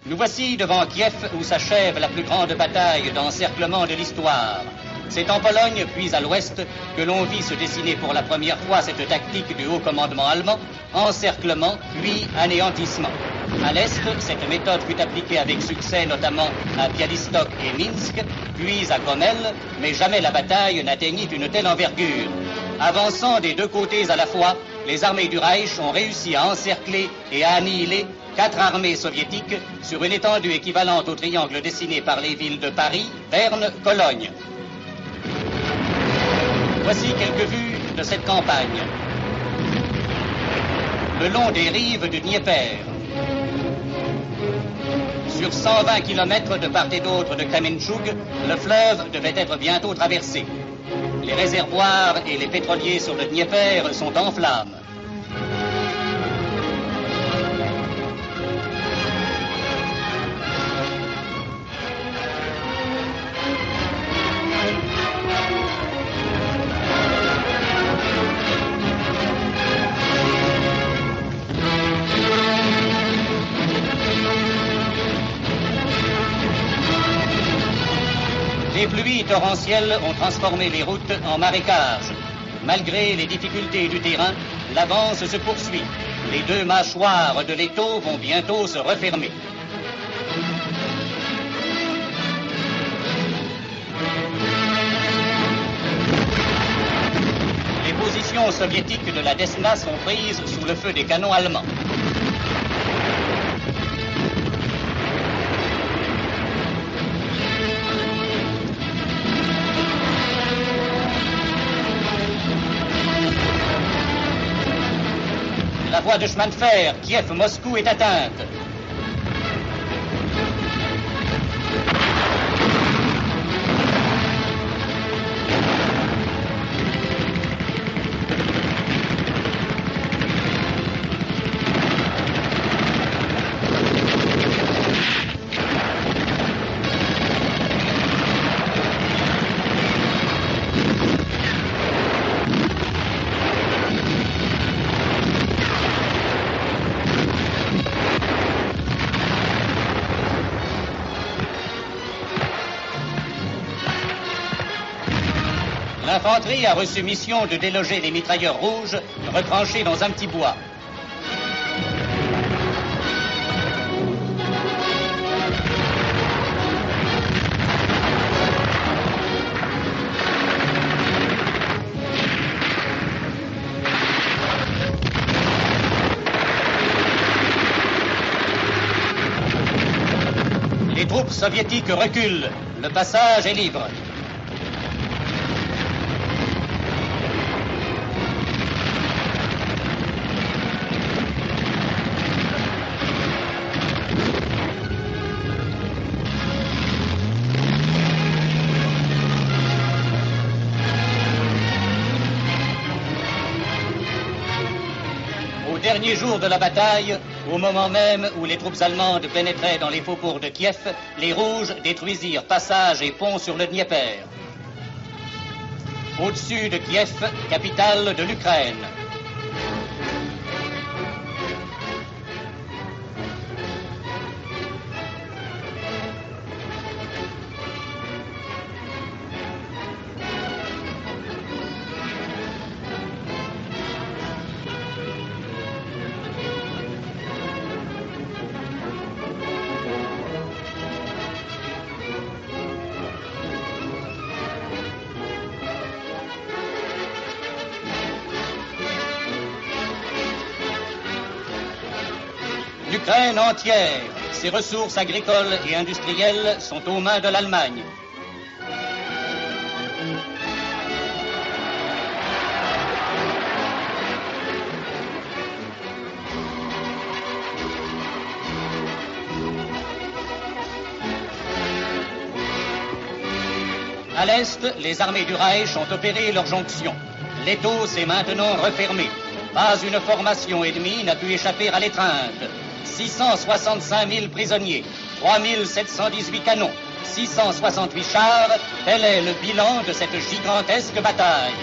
Nous voici devant Kiev où s'achève la plus grande bataille d'encerclement de l'histoire. C'est en Pologne, puis à l'ouest, que l'on vit se dessiner pour la première fois cette tactique du haut commandement allemand, encerclement, puis anéantissement. À l'est, cette méthode fut appliquée avec succès notamment à Białystok et Minsk, puis à Gomel, mais jamais la bataille n'atteignit une telle envergure. Avançant des deux côtés à la fois, les armées du Reich ont réussi à encercler et à annihiler 4 armées soviétiques sur une étendue équivalente au triangle dessiné par les villes de Paris, Berne, Cologne. Voici quelques vues de cette campagne. Le long des rives du Dniepr. Sur 120 km de part et d'autre de Kremenchug, le fleuve devait être bientôt traversé. Les réservoirs et les pétroliers sur le Dniepr sont en flammes. Les pluies torrentielles ont transformé les routes en marécages. Malgré les difficultés du terrain, l'avance se poursuit. Les deux mâchoires de l'étau vont bientôt se refermer. Les positions soviétiques de la Desna sont prises sous le feu des canons allemands. La voie de chemin de fer Kiev-Moscou est atteinte. L'infanterie a reçu mission de déloger les mitrailleurs rouges retranchés dans un petit bois. Les troupes soviétiques reculent. Le passage est libre. Au dernier jour de la bataille, au moment même où les troupes allemandes pénétraient dans les faubourgs de Kiev, les Rouges détruisirent passages et ponts sur le Dniepr. Au-dessus de Kiev, capitale de l'Ukraine. L'Ukraine entière, ses ressources agricoles et industrielles sont aux mains de l'Allemagne. À l'est, les armées du Reich ont opéré leur jonction. L'étau s'est maintenant refermé. Pas une formation ennemie n'a pu échapper à l'étreinte. 665 000 prisonniers, 3 718 canons, 668 chars, tel est le bilan de cette gigantesque bataille.